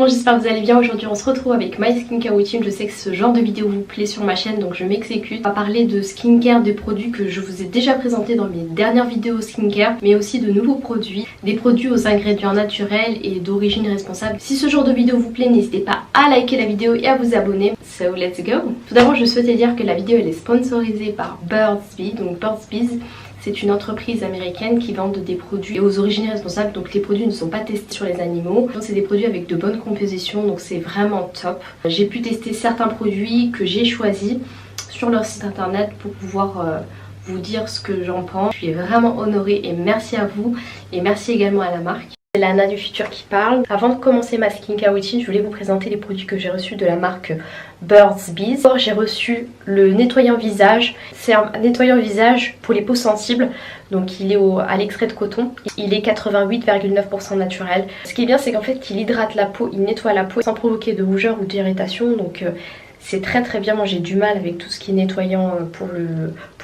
monde, j'espère que vous allez bien. Aujourd'hui on se retrouve avec My Skincare Routine. Je sais que ce genre de vidéo vous plaît sur ma chaîne, donc je m'exécute. On va parler de skincare, des produits que je vous ai déjà présentés dans mes dernières vidéos skincare, mais aussi de nouveaux produits, des produits aux ingrédients naturels et d'origine responsable. Si ce genre de vidéo vous plaît, n'hésitez pas à liker la vidéo et à vous abonner. So let's go. Tout d'abord je souhaitais dire que la vidéo elle est sponsorisée par Burt's Bees. Donc Burt's Bees, c'est une entreprise américaine qui vend des produits aux origines responsables, donc les produits ne sont pas testés sur les animaux. C'est des produits avec de bonnes compositions, donc c'est vraiment top. J'ai pu tester certains produits que j'ai choisis sur leur site internet pour pouvoir vous dire ce que j'en pense. Je suis vraiment honorée et merci à vous et merci également à la marque. C'est Lana du futur qui parle. Avant de commencer ma skincare routine, je voulais vous présenter les produits que j'ai reçus de la marque Burt's Bees. J'ai reçu le nettoyant visage. C'est un nettoyant visage pour les peaux sensibles. Donc il est à l'extrait de coton. Il est 88,9% naturel. Ce qui est bien, c'est qu'en fait il hydrate la peau, il nettoie la peau sans provoquer de rougeur ou d'irritation. Donc c'est très bien. Moi j'ai du mal avec tout ce qui est nettoyant pour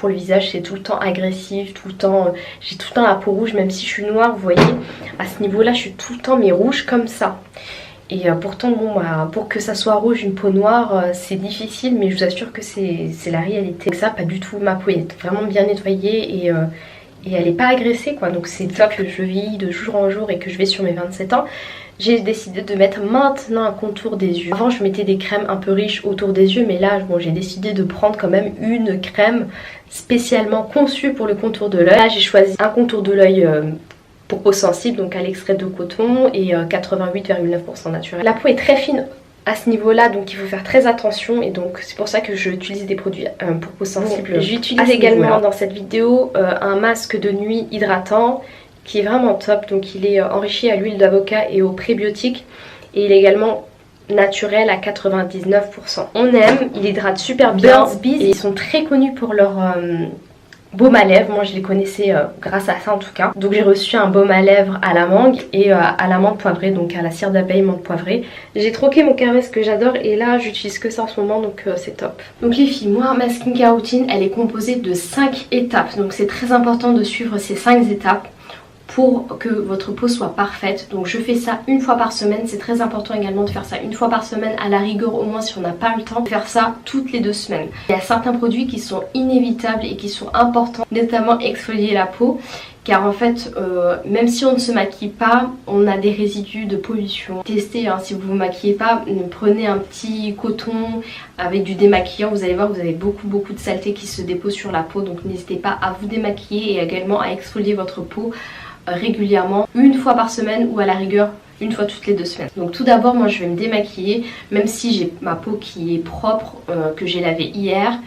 le visage. C'est tout le temps agressif, tout le temps j'ai tout le temps la peau rouge, même si je suis noire, vous voyez. À ce niveau là je suis tout le temps mais rouge comme ça. Et pourtant bon bah, pour que ça soit rouge une peau noire c'est difficile, mais je vous assure que c'est la réalité. Ça pas du tout, ma peau est vraiment bien nettoyée et elle n'est pas agressée quoi. Donc c'est top que je vieillis de jour en jour et que je vais sur mes 27 ans. J'ai décidé de mettre maintenant un contour des yeux. Avant je mettais des crèmes un peu riches autour des yeux, mais là bon, j'ai décidé de prendre quand même une crème spécialement conçue pour le contour de l'œil. Là j'ai choisi un contour de l'œil pour peau sensible, donc à l'extrait de coton et 88,9% naturel. La peau est très fine à ce niveau là, donc il faut faire très attention et donc c'est pour ça que j'utilise des produits pour peau sensible. J'utilise également dans cette vidéo un masque de nuit hydratant qui est vraiment top. Donc il est enrichi à l'huile d'avocat et aux prébiotiques et il est également naturel à 99%. On aime, il hydrate super bien. Burt's Bees, et ils sont très connus pour leur baume à lèvres. Moi je les connaissais grâce à ça en tout cas. Donc j'ai reçu un baume à lèvres à la mangue et à la menthe poivrée, donc à la cire d'abeille menthe poivrée. J'ai troqué mon caresse que j'adore et là j'utilise que ça en ce moment, donc c'est top. Donc les filles, moi ma skincare routine elle est composée de 5 étapes. Donc c'est très important de suivre ces 5 étapes pour que votre peau soit parfaite. Donc je fais ça une fois par semaine. C'est très important également de faire ça une fois par semaine, à la rigueur au moins si on n'a pas le temps de faire ça toutes les 2 semaines. Il y a certains produits qui sont inévitables et qui sont importants, notamment exfolier la peau, car en fait même si on ne se maquille pas, on a des résidus de pollution. Testez hein, si vous ne vous maquillez pas, prenez un petit coton avec du démaquillant, vous allez voir vous avez beaucoup de saleté qui se dépose sur la peau, donc n'hésitez pas à vous démaquiller et également à exfolier votre peau régulièrement, une fois par semaine ou à la rigueur une fois toutes les 2 semaines. Donc tout d'abord moi je vais me démaquiller, même si j'ai ma peau qui est propre, que j'ai lavé hier.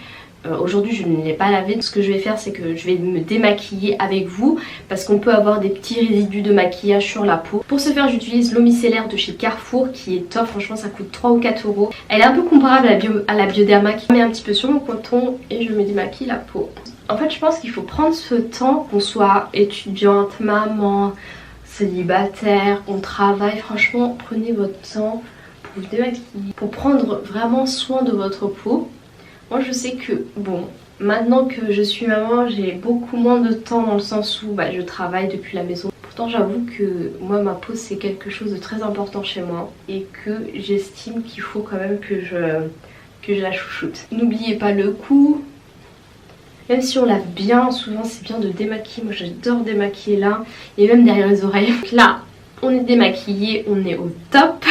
Aujourd'hui je ne l'ai pas lavé. Ce que je vais faire c'est que je vais me démaquiller avec vous parce qu'on peut avoir des petits résidus de maquillage sur la peau. Pour ce faire j'utilise l'eau micellaire de chez Carrefour qui est top, franchement ça coûte 3 ou 4 euros. Elle est un peu comparable à la Bioderma qui met un petit peu sur mon coton et je me démaquille la peau. En fait je pense qu'il faut prendre ce temps, qu'on soit étudiante, maman, célibataire, on travaille, franchement prenez votre temps pour vous démaquiller, pour prendre vraiment soin de votre peau. Moi je sais que bon, maintenant que je suis maman j'ai beaucoup moins de temps dans le sens où je travaille depuis la maison. Pourtant j'avoue que moi ma peau c'est quelque chose de très important chez moi et que j'estime qu'il faut quand même que je la chouchoute. N'oubliez pas le cou. Même si on lave bien, souvent c'est bien de démaquiller. Moi j'adore démaquiller là et même derrière les oreilles. Donc là on est démaquillé, on est au top.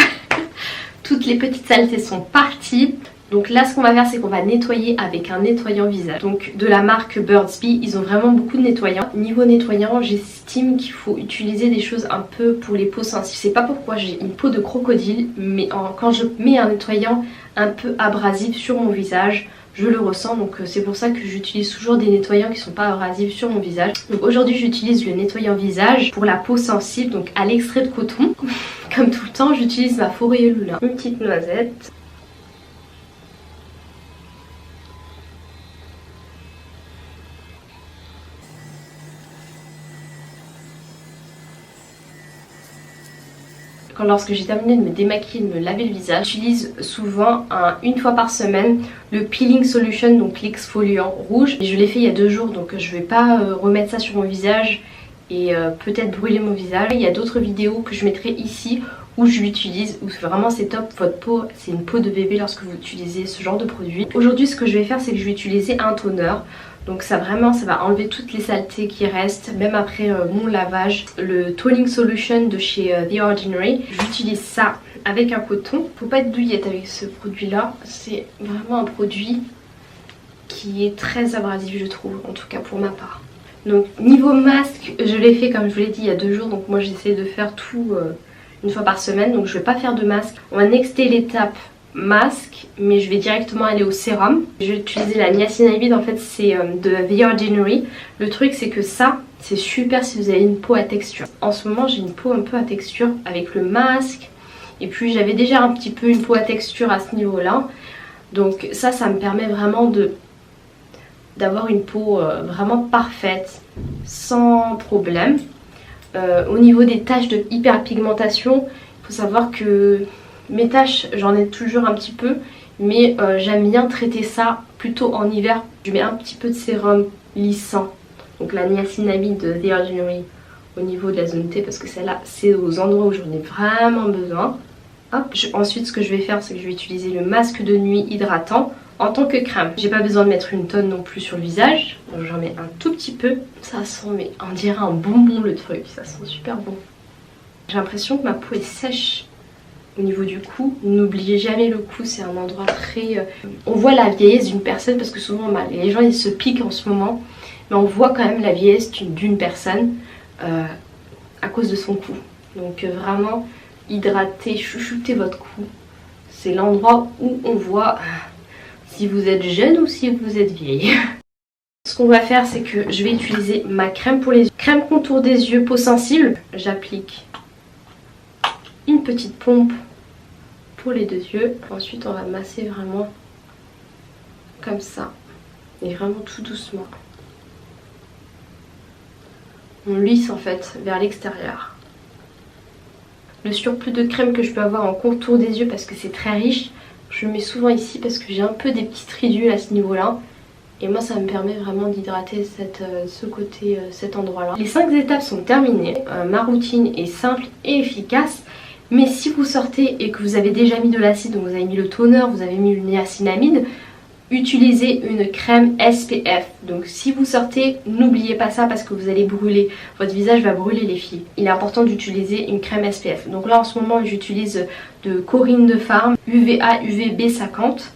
Toutes les petites saletés sont parties. Donc là ce qu'on va faire c'est qu'on va nettoyer avec un nettoyant visage. Donc de la marque Burt's Bees, ils ont vraiment beaucoup de nettoyants. Niveau nettoyant j'estime qu'il faut utiliser des choses un peu pour les peaux sensibles. Je sais pas pourquoi j'ai une peau de crocodile, mais quand je mets un nettoyant un peu abrasif sur mon visage, je le ressens, donc c'est pour ça que j'utilise toujours des nettoyants qui sont pas abrasifs sur mon visage. Donc aujourd'hui j'utilise le nettoyant visage pour la peau sensible, donc à l'extrait de coton. Comme tout le temps j'utilise ma Foreo Luna. Une petite noisette. Lorsque j'ai terminé de me démaquiller, de me laver le visage, j'utilise souvent une fois par semaine le Peeling Solution, donc l'exfoliant rouge. Et je l'ai fait il y a 2 jours, donc je vais pas remettre ça sur mon visage et peut-être brûler mon visage. Il y a d'autres vidéos que je mettrai ici où je l'utilise, où vraiment c'est top. Votre peau, c'est une peau de bébé lorsque vous utilisez ce genre de produit. Aujourd'hui ce que je vais faire, c'est que je vais utiliser un toner. Donc ça vraiment, ça va enlever toutes les saletés qui restent, même après mon lavage. Le Toning Solution de chez The Ordinary. J'utilise ça avec un coton. Faut pas être douillette avec ce produit là. C'est vraiment un produit qui est très abrasif, je trouve, en tout cas pour ma part. Donc niveau masque, je l'ai fait comme je vous l'ai dit il y a 2 jours. Donc moi j'essaie de faire tout une fois par semaine. Donc je vais pas faire de masque. On va nexter l'étape masque, mais je vais directement aller au sérum. Je vais utiliser la niacinamide, en fait c'est de The Ordinary. Le truc c'est que ça c'est super si vous avez une peau à texture. En ce moment j'ai une peau un peu à texture avec le masque, et puis j'avais déjà un petit peu une peau à texture à ce niveau là. Donc ça me permet vraiment d'avoir une peau vraiment parfaite, sans problème. Au niveau des taches de hyperpigmentation, il faut savoir que mes taches, j'en ai toujours un petit peu, mais j'aime bien traiter ça plutôt en hiver. Je mets un petit peu de sérum lissant, donc la niacinamide de The Ordinary au niveau de la zone T, parce que celle-là, c'est aux endroits où j'en ai vraiment besoin. Hop. Ensuite, ce que je vais faire, c'est que je vais utiliser le masque de nuit hydratant en tant que crème. J'ai pas besoin de mettre une tonne non plus sur le visage, donc j'en mets un tout petit peu. Ça sent, mais on dirait un bonbon le truc, ça sent super bon. J'ai l'impression que ma peau est sèche au niveau du cou. N'oubliez jamais le cou, c'est un endroit très... On voit la vieillesse d'une personne, parce que souvent les gens ils se piquent en ce moment, mais on voit quand même la vieillesse d'une personne à cause de son cou. Donc vraiment, hydratez, chouchoutez votre cou. C'est l'endroit où on voit si vous êtes jeune ou si vous êtes vieille. Ce qu'on va faire, c'est que je vais utiliser ma crème pour les yeux. Crème contour des yeux, peau sensible. J'applique une petite pompe pour les 2 yeux. Ensuite, on va masser vraiment comme ça. Et vraiment tout doucement. On lisse en fait vers l'extérieur. Le surplus de crème que je peux avoir en contour des yeux, parce que c'est très riche, je le mets souvent ici parce que j'ai un peu des petites ridules à ce niveau-là. Et moi ça me permet vraiment d'hydrater cet endroit-là. Les 5 étapes sont terminées. Ma routine est simple et efficace. Mais si vous sortez et que vous avez déjà mis de l'acide, donc vous avez mis le toner, vous avez mis le niacinamide, utilisez une crème SPF. Donc si vous sortez, n'oubliez pas ça parce que vous allez brûler. Votre visage va brûler les filles. Il est important d'utiliser une crème SPF. Donc là en ce moment j'utilise de Corinne de Farm UVA UVB 50.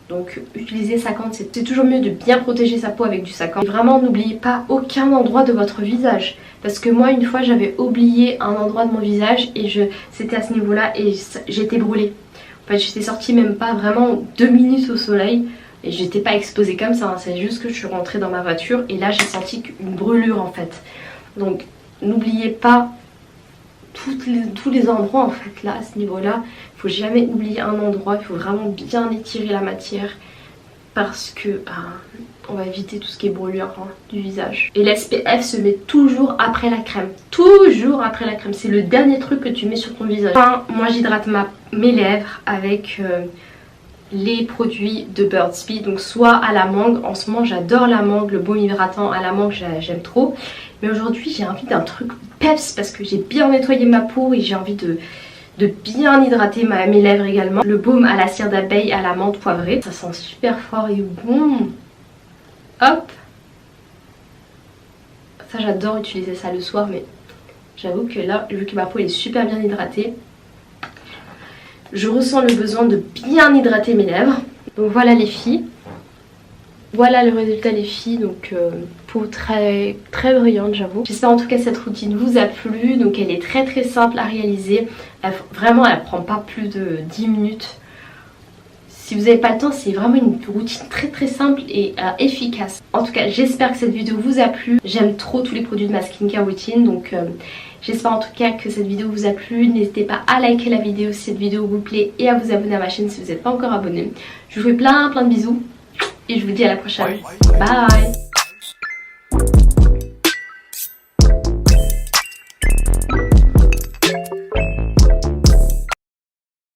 Donc utiliser 50, c'est toujours mieux de bien protéger sa peau avec du 50. Et vraiment n'oubliez pas aucun endroit de votre visage. Parce que moi une fois j'avais oublié un endroit de mon visage et c'était à ce niveau là et j'étais brûlée. En fait j'étais sortie même pas vraiment 2 minutes au soleil. Et j'étais pas exposée comme ça, hein. C'est juste que je suis rentrée dans ma voiture et là j'ai senti une brûlure en fait. Donc n'oubliez pas tous les endroits en fait là, à ce niveau là. Il faut jamais oublier un endroit, il faut vraiment bien étirer la matière. Parce que on va éviter tout ce qui est brûlure du visage. Et l'SPF se met toujours après la crème. Toujours après la crème, c'est le dernier truc que tu mets sur ton visage. Enfin, moi j'hydrate mes lèvres avec... les produits de Burt's Bees, donc soit à la mangue. En ce moment j'adore la mangue, le baume hydratant à la mangue j'aime trop, mais aujourd'hui j'ai envie d'un truc peps parce que j'ai bien nettoyé ma peau et j'ai envie de bien hydrater mes lèvres également. Le baume à la cire d'abeille à la menthe poivrée, ça sent super fort et bon. Hop, ça j'adore utiliser ça le soir, mais j'avoue que là vu que ma peau est super bien hydratée, je ressens le besoin de bien hydrater mes lèvres. Donc voilà les filles. Voilà le résultat les filles. Donc peau très brillante j'avoue. J'espère en tout cas que cette routine vous a plu. Donc elle est très simple à réaliser. Vraiment elle prend pas plus de 10 minutes. Si vous n'avez pas le temps, c'est vraiment une routine très simple et efficace. En tout cas j'espère que cette vidéo vous a plu. J'aime trop tous les produits de ma skincare routine. Donc j'espère en tout cas que cette vidéo vous a plu. N'hésitez pas à liker la vidéo si cette vidéo vous plaît et à vous abonner à ma chaîne si vous n'êtes pas encore abonné. Je vous fais plein de bisous et je vous dis à la prochaine. Bye.